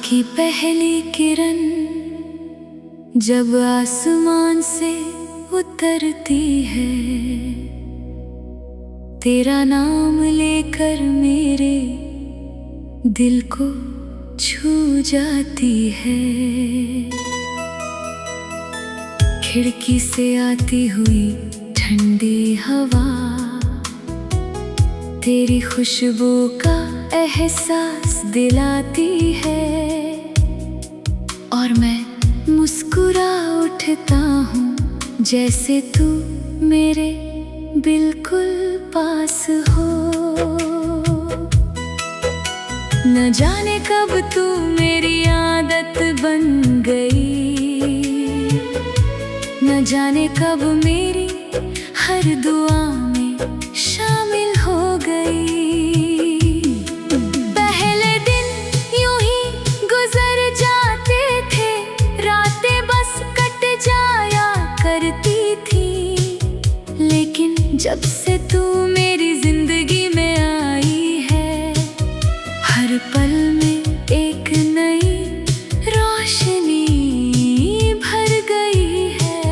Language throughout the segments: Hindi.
की पहली किरण जब आसमान से उतरती है, तेरा नाम लेकर मेरे दिल को छू जाती है। खिड़की से आती हुई ठंडी हवा तेरी खुशबू का एहसास दिलाती है, और मैं मुस्कुरा उठता हूँ जैसे तू मेरे बिल्कुल पास हो। न जाने कब तू मेरी आदत बन गई, न जाने कब मेरी हर दुआ में शामिल हो गई। पहले दिन यूं ही गुजर जाते थे, रातें बस कट जाया करती थी, लेकिन जब से तू मेरी जिंदगी में आई है, हर पल में एक नई रोशनी भर गई है।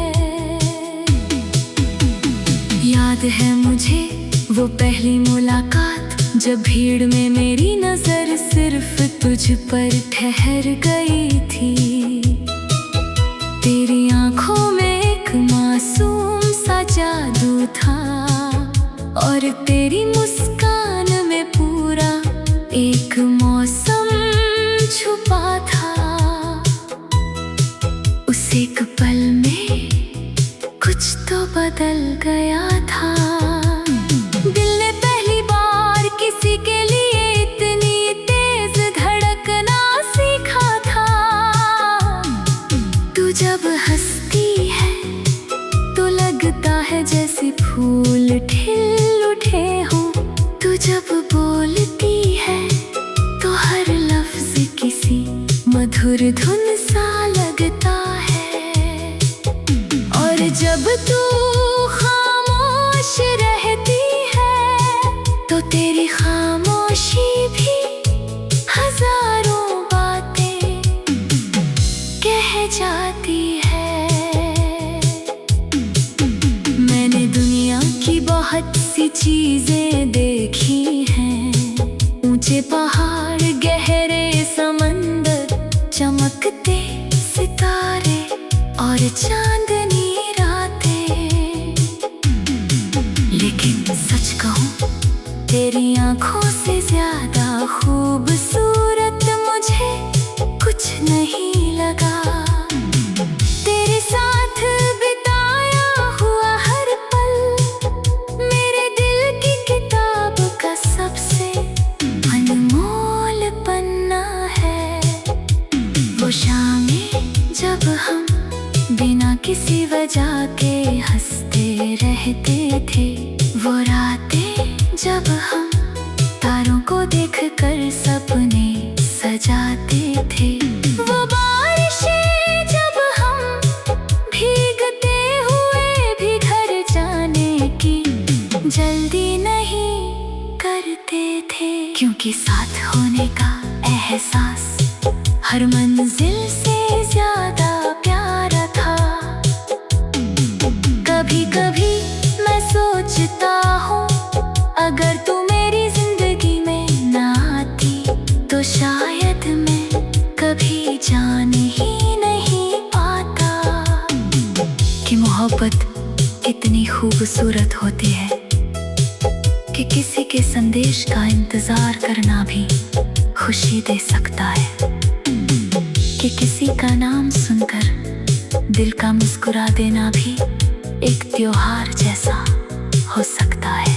याद है मुझे वो पहली मुलाकात, जब भीड़ में मेरी नजर सिर्फ तुझ पर ठहर गई थी। तेरी आंखों में एक मासूम सा जादू था, और तेरी मुस्कान में पूरा एक मौसम छुपा था। उस एक पल में कुछ तो बदल गया था। दिल ने पहली बार किसी के लिए इतनी तेज धड़कना सीखा था। तू जब हंसती है तो लगता है जैसे फूल खिल उठे हो। तू जब बोलती है तो हर लफ्ज किसी मधुर धुन सा लगता है, और जब तू खामोश रहती है तो तेरी खामोशी भी हजारों बातें कह जाती है। मैंने दुनिया की बहुत सी चीजें देखी हैं, ऊंचे पहाड़, गहरे समंदर, चमकते सितारे और चांदनी रातें, लेकिन सच कहूं तेरी आंखों से ज्यादा खूबसूरत मुझे कुछ नहीं लगा। तेरे साथ बिताया हुआ हर पल मेरे दिल की किताब का सबसे अनमोल पन्ना है। वो शामें जब हम बिना किसी वजह के हंसते रहते थे, वो रातें जब हम तारों को देखकर सपने सजाते थे, वो बारिशें जब हम भीगते हुए भी घर जाने की जल्दी नहीं करते थे, क्योंकि साथ होने का एहसास हर मंजिल से ज्यादा प्यारा था। कभी कभी मैं सोचता हूँ अगर तू मेरी जिंदगी में ना आती तो शायद मैं कभी जान ही नहीं पाता कि मोहब्बत इतनी खूबसूरत होती है कि किसी के संदेश का इंतजार करना भी खुशी दे सकता है, कि किसी का नाम सुनकर दिल का मुस्कुरा देना भी एक त्योहार जैसा हो सकता है।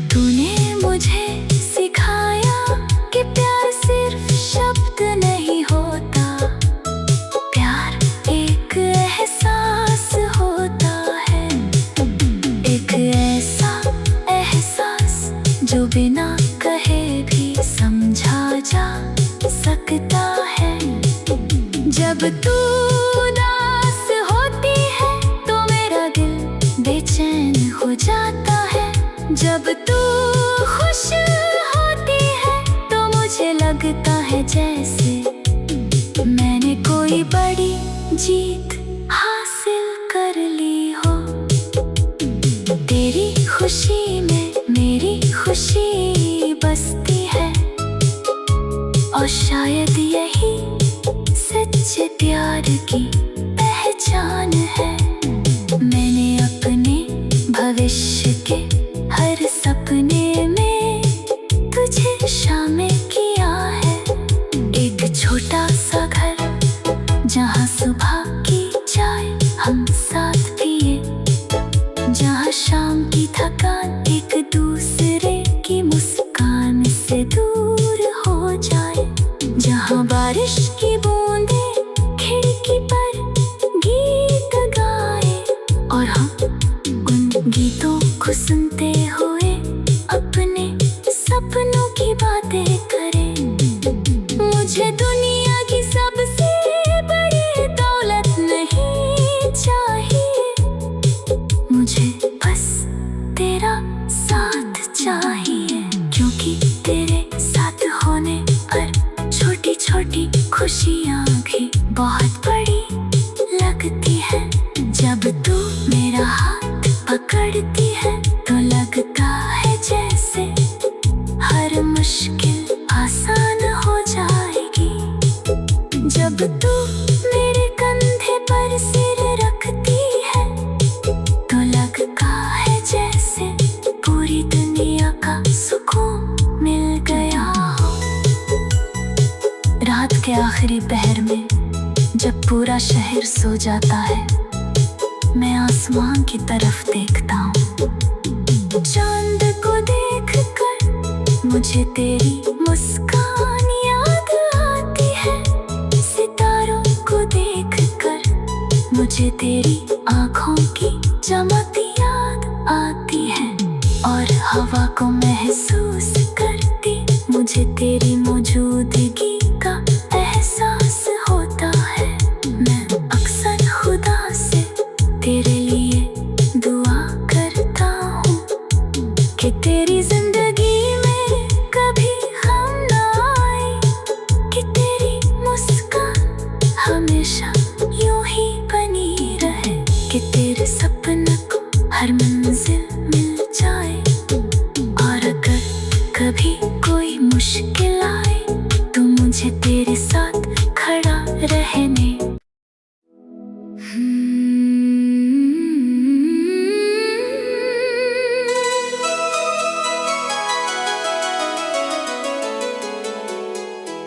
तूने मुझे सिखाया कि प्यार सिर्फ शब्द नहीं होता, प्यार एक एहसास होता है, एक ऐसा एहसास जो बिना कहे भी समझा जा सकता है। जब तू उदास होती है तो मेरा दिल बेचैन हो जाता है, जब तू खुश होती है तो मुझे लगता है जैसे जीत हासिल कर ली हो। तेरी खुशी में मेरी खुशी बसती है, और शायद यही सच्चे प्यार की पहचान है। मैंने अपने भविष्य के हर सपने में तुझे शामिल किया है। एक छोटा सा घर जहाँ सुबह की चाय हम साथ पिए, जहाँ शाम की थकान एक दूसरे की मुस्कान से दूर हो जाए, जहाँ बारिश की बूंदें खिड़की पर गीत गाए, और हम उन गीतों को सुनते हुए अपने सपनों की बातें करें। मुझे दुनिया की सबसे बड़ी दौलत नहीं चाहिए, मुझे बस तेरा साथ चाहिए। क्योंकि तेरे साथ होने पर छोटी छोटी खुशियाँ भी बहुत बड़ी लगती है। जब तू मेरा हाथ पकड़ती है तो लगता है जैसे हर मुश्किल आसान हो जाएगी। जब तू मेरे कंधे पर सिर रखती है तो लगता है जैसे पूरी दुनिया का सुकून मिल गया हो। रात के आखिरी पहर में जब पूरा शहर सो जाता है, मैं आसमान की तरफ देखता हूँ। चांद को देखकर मुझे तेरी मुस्कान याद आती है। सितारों को देखकर मुझे तेरी आँखों की चमक याद आती है, और हवा को महसूस करती मुझे तेरी मौजूदगी का एहसास होता है। मैं अक्सर खुदा से तेरे लिए दुआ करता हूँ कि तेरी जिंदगी में कभी गम ना आए, कि तेरी मुस्कान हमेशा यूं ही बनी रहे, कि तेरे सपने को हर मंजिल मिल जाए, और अगर कभी कोई मुश्किल आए तो मुझे तेरे साथ खड़ा रहने।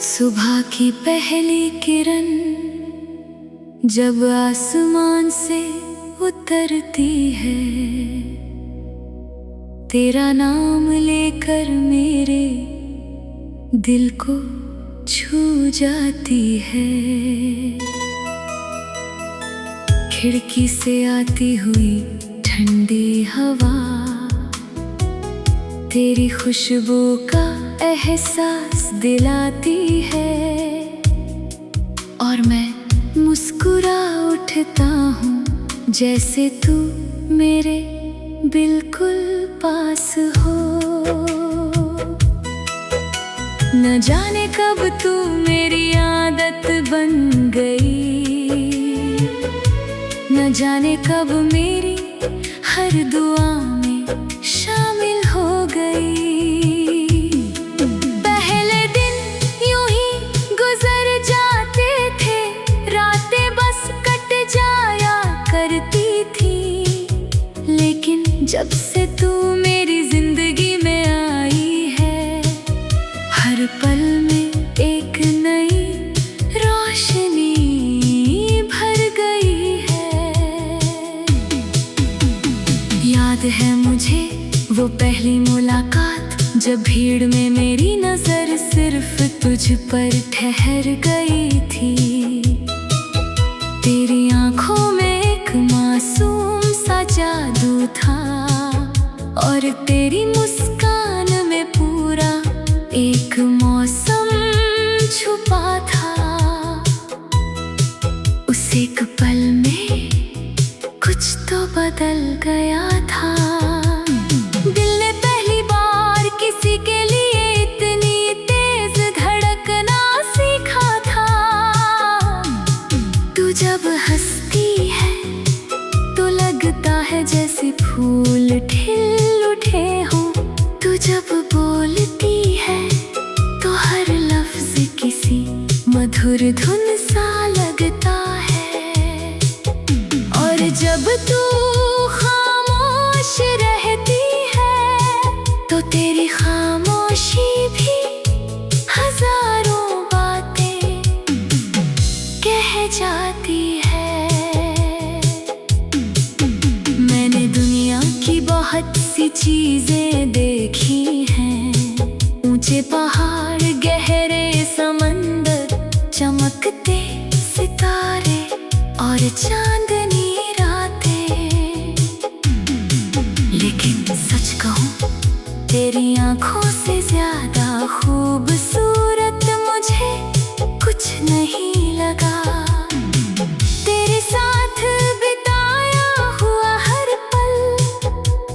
सुबह की पहली किरण जब आसमान से उतरती है, तेरा नाम लेकर मेरे दिल को छू जाती है। खिड़की से आती हुई ठंडी हवा तेरी खुशबू का एहसास दिलाती है, और मैं मुस्कुरा उठता हूँ जैसे तू मेरे बिल्कुल पास हो। न जाने कब तू मेरी आदत बन गई, न जाने कब मेरी हर दुआ में शामिल हो गई। पहले दिन यूं ही गुजर जाते थे, रातें बस कट जाया करती थी, लेकिन जब से तू मेरी जिंदगी में आई है, हर पल में एक नई रोशनी भर गई है। याद है मुझे वो पहली मुलाकात, जब भीड़ में मेरी नजर सिर्फ तुझ पर ठहर गई थी। तेरी आंखों में एक मासूम सा जादू था, और तेरी मुस्कान में पूरा एक मौसम छुपा था। उस एक पल में कुछ तो बदल गया था। दिल ने पहली बार किसी के लिए इतनी तेज धड़कना सीखा था। जब हंसती है तो लगता है जैसे फूल खिल उठे हो। तू जब बोलती है तो हर लफ्ज किसी मधुर धुन सा लगता है। और जब तू खामोश रहती है तो तेरी खामोशी भी हजारों बातें कह जाती है। मैंने दुनिया की बहुत सी चीजें देखी हैं, ऊंचे पहाड़, गहरे समंदर, चमकते सितारे और चांदनी रातें। लेकिन सच कहूं, तेरी आंखों से ज्यादा खूबसूरत मुझे कुछ नहीं लगा। तेरे साथ बिताया हुआ हर पल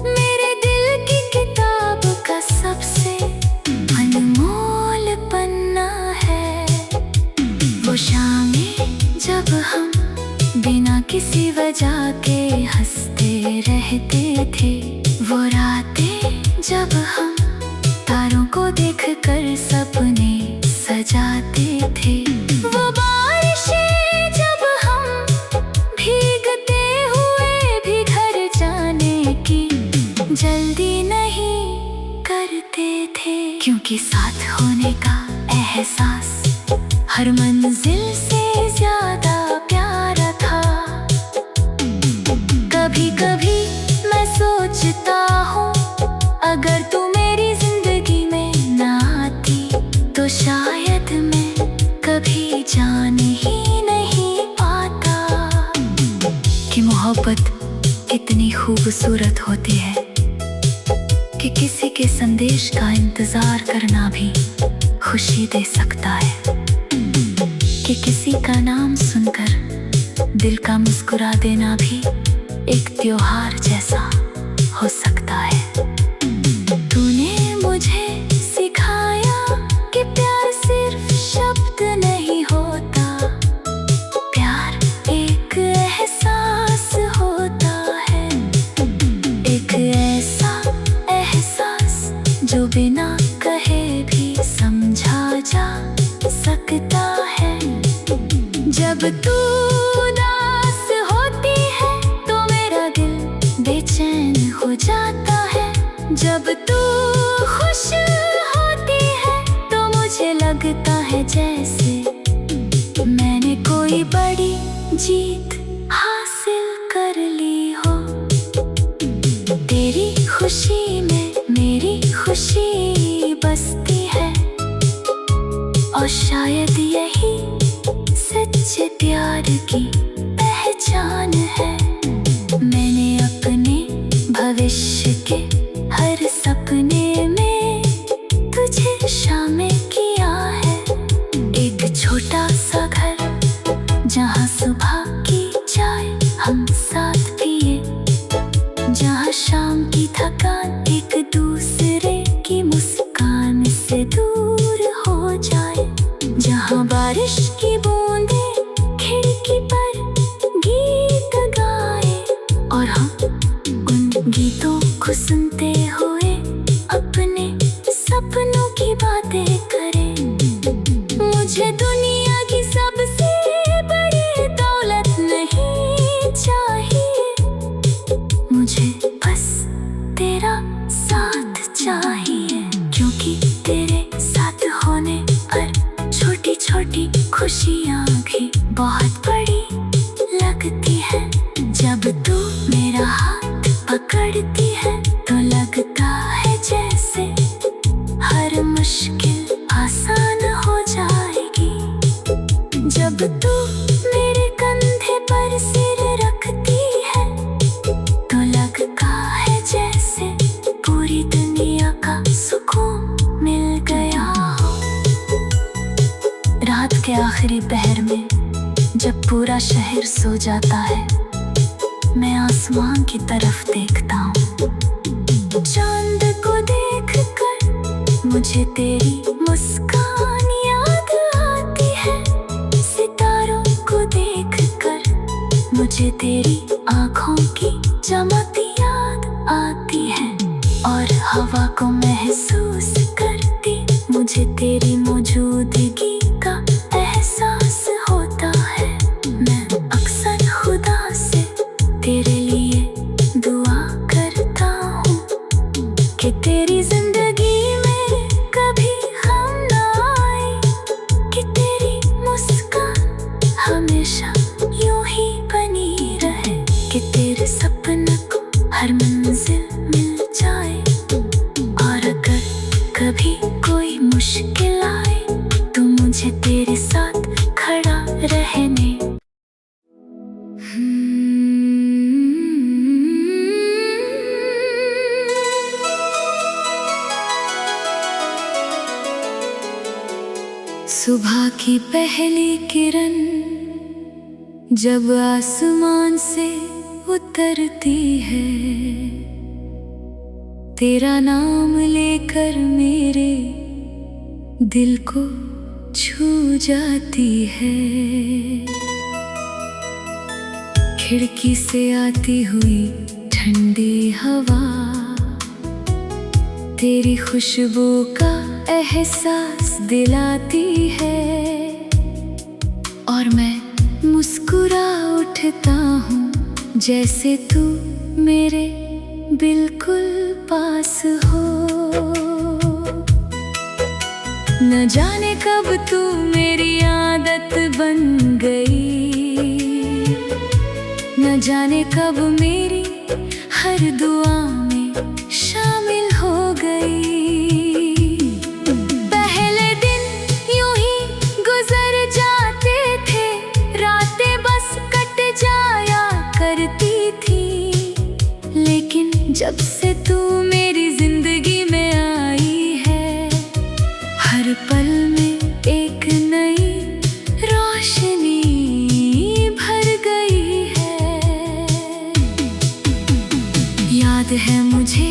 मेरे दिल की किताब का सबसे अनमोल पन्ना है। वो शामें जब हम बिना किसी वजह के हंसते रहते थे, वो रातें जब हम तारों को देखकर सपने सजाते थे, वो बारिशें जब हम भीगते हुए भी घर जाने की जल्दी नहीं करते थे। क्योंकि साथ होने का एहसास हर मंजिल से ज्यादा प्यारा था। कभी कभी मैं सोचता हूँ, अगर तू मेरी जिंदगी में ना आती तो शायद मैं कभी जान ही नहीं पाता कि मोहब्बत इतनी खूबसूरत होती है कि किसी के संदेश का इंतजार करना भी खुशी दे सकता है, कि किसी का नाम सुनकर दिल का मुस्कुरा देना भी एक त्योहार जैसा हो सकता है। तूने मुझे सिखाया कि प्यार सिर्फ शब्द नहीं होता, प्यार एक एहसास होता है। एक ऐसा एहसास जो बिना कहे भी समझा जा सकता है। जब तू उदास होती है तो मेरा दिल बेचैन हो जाता है। जब तू खुश होती है तो मुझे लगता है जैसे मैंने कोई बड़ी जीत हासिल कर ली हो। तेरी खुशी में मेरी खुशी बसती है, और शायद यही सच्चे प्यार की पहचान है। मैंने अपने भविष्य के हर सपने में तुझे शामिल किया है। एक छोटा सा घर जहाँ सुबह की चाय हम साथ पिए, जहाँ शाम की थकान एक दूसरे की मुस्कान से दूर हो जाए, जहाँ बारिश की बूंदें खिड़की पर गीत गाए और हम उन गीतों को सुनते हुए अपने सपनों की बातें करें। मुझे दुनिया की सबसे बड़ी दौलत नहीं चाहिए, मुझे बस तेरा साथ चाहिए। क्योंकि तेरे साथ होने पर छोटी छोटी खुशियाँ भी बहुत बड़ी लगती है। जब तू मेरा हाथ पकड़ती है तो लगता है जैसे हर मुश्किल आसान हो जाएगी। जब तू मेरे कंधे पर सिर रखती है तो लगता है जैसे पूरी दुनिया का सुकून मिल गया हो। रात के आखिरी पहर में जब पूरा शहर सो जाता है, मैं आसमान की तरफ देखता हूँ। चांद को देखकर मुझे तेरी मुस्कान याद आती है। सितारों को देखकर मुझे तेरी आँखों की चमक याद आती है और हवा को महसूस करती मुझे तेरी मौजूदगी का एहसास होता है। मैं अक्सर खुदा से तेरे लिए दुआ करता हूँ कि तेरी जिंदगी में कभी गम ना आए, कि तेरी मुस्कान हमेशा यूं ही बनी रहे, कि तेरे सपने को हर मंजिल मिल जाए। और अगर कभी कोई मुश्किल आए तो मुझे तेरे साथ खड़ा रहने। सुबह की पहली किरण जब आसमान से उतरती है, तेरा नाम लेकर मेरे दिल को छू जाती है। खिड़की से आती हुई ठंडी हवा तेरी खुशबू का एहसास दिलाती है और मैं मुस्कुरा उठता हूँ जैसे तू मेरे बिल्कुल पास हो। न जाने कब तू मेरी आदत बन गई, न जाने कब मेरी हर दुआ में शामिल हो गई। पहले दिन यूं ही गुजर जाते थे, रातें बस कट जाया करती थी, लेकिन जब से तू मेरी जिंदगी में आई है, हर पल में एक नई रोशनी भर गई है। याद है मुझे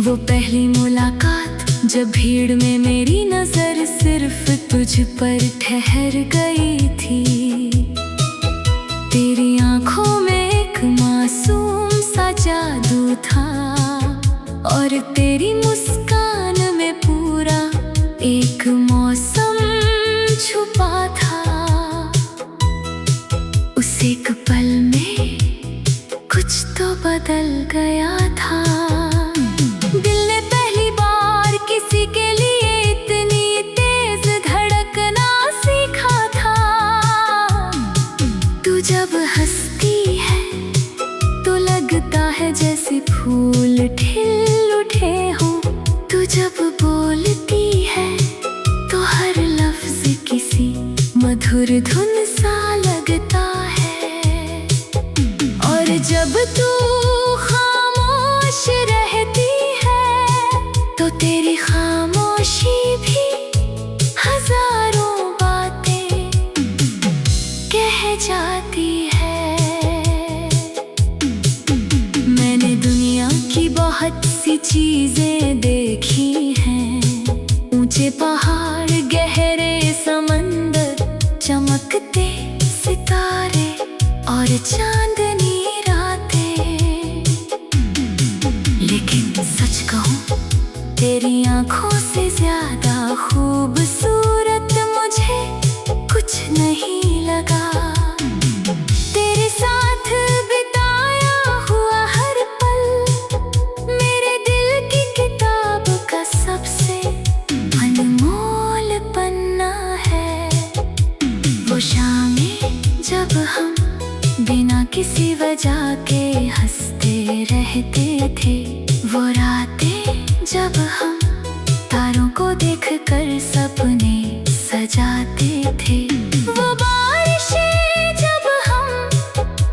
वो पहली मुलाकात जब भीड़ में मेरी नजर सिर्फ तुझ पर ठहर गई थी। तेरी आंखों में एक मासूम सा जादू था और तेरी मुस्कान में पूरा एक मौसम छुपा था। उस एक पल में कुछ तो बदल गया था। दिल ने पहली बार किसी के लिए इतनी तेज धड़कना सीखा था। तू जब हंसती है तो लगता है जैसे फूल खिल उठे हो। तू जब बोलती है तो हर लफ्ज किसी मधुर धुन सा लगता है। और जब तू खामोश रहती है तो तेरी खामोशी भी हजारों बातें कह जाती है। मैंने दुनिया की बहुत सी चीजें देखी हैं, ऊंचे पहाड़, गहरे समंदर, चमकते सितारे और चांदनी रातें। लेकिन सच कहूं तेरी आंखों से ज्यादा खूबसूरत मुझे कुछ नहीं लगा। तेरे साथ बिताया हुआ हर पल मेरे दिल की किताब का सबसे अनमोल पन्ना है। वो शामें जब हम बिना किसी वजह के हंसते रहते थे, वो रातें जब हम तारों को देखकर सपने सजाते थे, वो बारिशें जब हम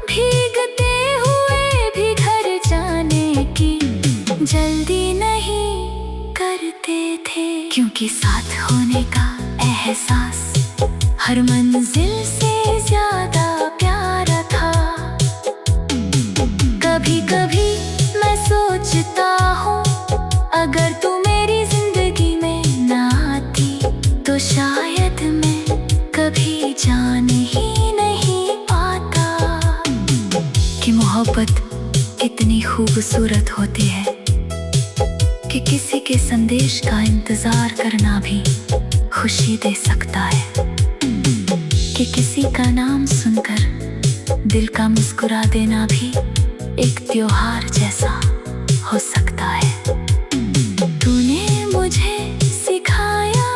भीगते हुए भी घर जाने की जल्दी नहीं करते थे। क्योंकि साथ होने का एहसास हर मंजिल से ज्यादा प्यारा था। कभी कभी मैं सोचता हूँ अगर तू मेरी जिंदगी में ना आती तो शायद मैं कभी जान ही नहीं पाता। मोहब्बत इतनी खूबसूरत होती है कि किसी के संदेश का इंतजार करना भी खुशी दे सकता है, कि किसी का नाम सुनकर दिल का मुस्कुरा देना भी एक त्योहार जैसा हो सकता है। तूने मुझे सिखाया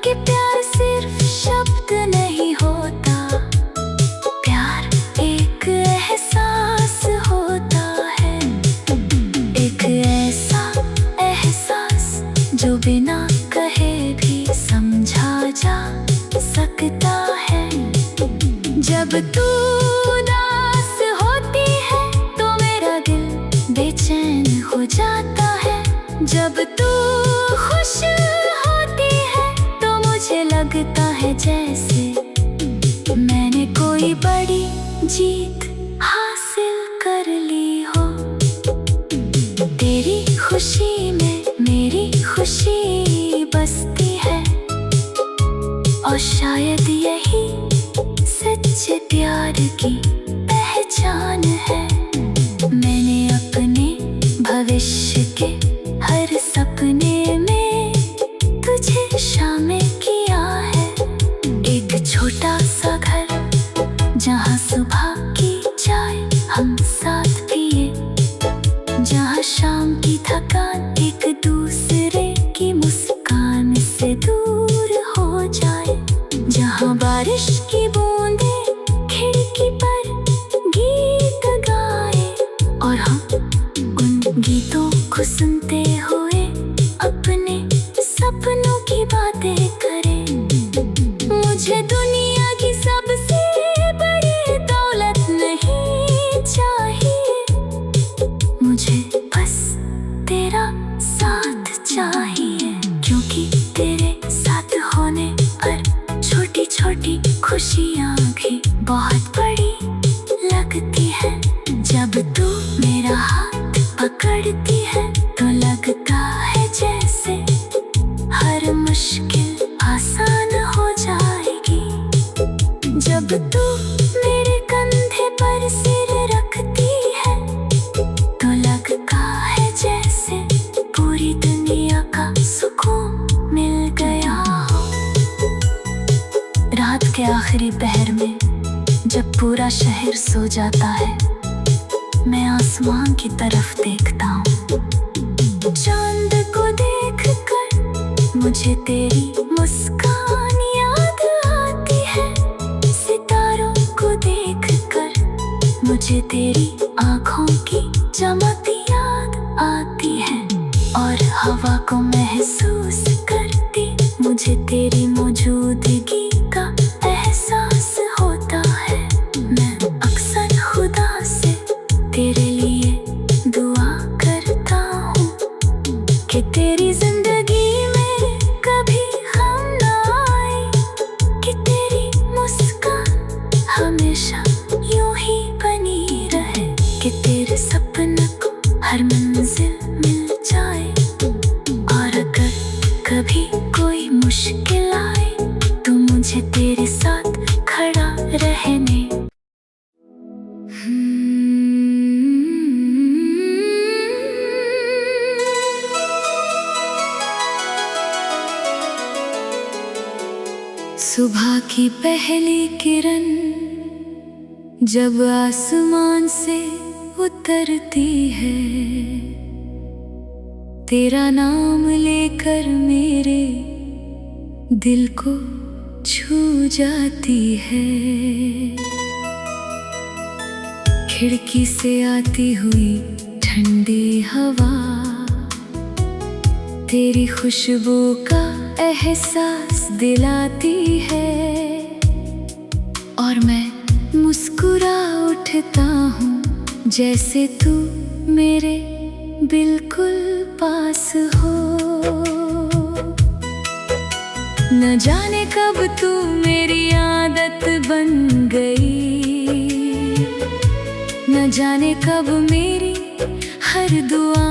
कि प्यार सिर्फ शब्द नहीं होता, प्यार एक एहसास होता है, एक ऐसा एहसास जो बिना कहे भी समझा जा सकता है। जब तू उदास होती है तो मेरा दिल बेचैन हो जाता है, जब तू खुश होती है तो मुझे लगता है जैसे मैंने कोई बड़ी जीत हासिल कर ली हो। तेरी खुशी में मेरी खुशी बसती है और शायद यही सच्चे प्यार की पहचान है। मैंने अपने भविष्य के हर सपने में तुझे शामिल किया है, एक छोटा सा घर जहाँ सुबह की चाय हम साथ पिए, जहाँ शाम की थकान एक दूसरे की मुस्कान से दूर हो जाए, जहाँ बारिश की बूंदें खिड़की पर गीत गाए और हम उन गीतों को सुनते हुए अपने सपनों की बातें करें। मुझे दुनिया की सबसे बड़ी दौलत नहीं चाहिए, मुझे बस तेरा साथ चाहिए, क्योंकि तेरे साथ होने पर छोटी छोटी खुशियाँ भी बहुत बड़ी लगती है। जब तू मेरा हाथ पकड़ती है तो लगता है जैसे हर मुश्किल आसान हो जाएगी, जब तू मेरे कंधे पर सिर रखती है तो लगता है जैसे पूरी दुनिया का सुकून मिल गया हो। रात के आखिरी पहर में जब पूरा शहर सो जाता है, मैं आसमान की तरफ देखता हूँ, चांद को देखकर मुझे तेरी मुस्कान याद आती है, सितारों को देखकर मुझे तेरी आँखों की चमक याद आती है, और हवा को महसूस करती मुझे तेरी मौजूदगी का एहसास होता है। मैं अक्सर खुदा से तेरे लिए दुआ करता हूँ कि तेरी जिंदगी में कभी गम ना आए, कि तेरी मुस्कान हमेशा यूं ही बनी रहे, कि तेरे सपने को हर मंजिल मिल जाए, और अगर कभी कोई मुश्किल आए तो मुझे तेरे साथ खड़ा रहने। सुबह की पहली किरण जब आसमान से उतरती है, तेरा नाम लेकर मेरे दिल को छू जाती है। खिड़की से आती हुई ठंडी हवा तेरी खुशबू का एहसास दिलाती है, और मैं मुस्कुरा उठता हूँ जैसे तू मेरे बिल्कुल पास हो। न जाने कब तू मेरी आदत बन गई, न जाने कब मेरी हर दुआ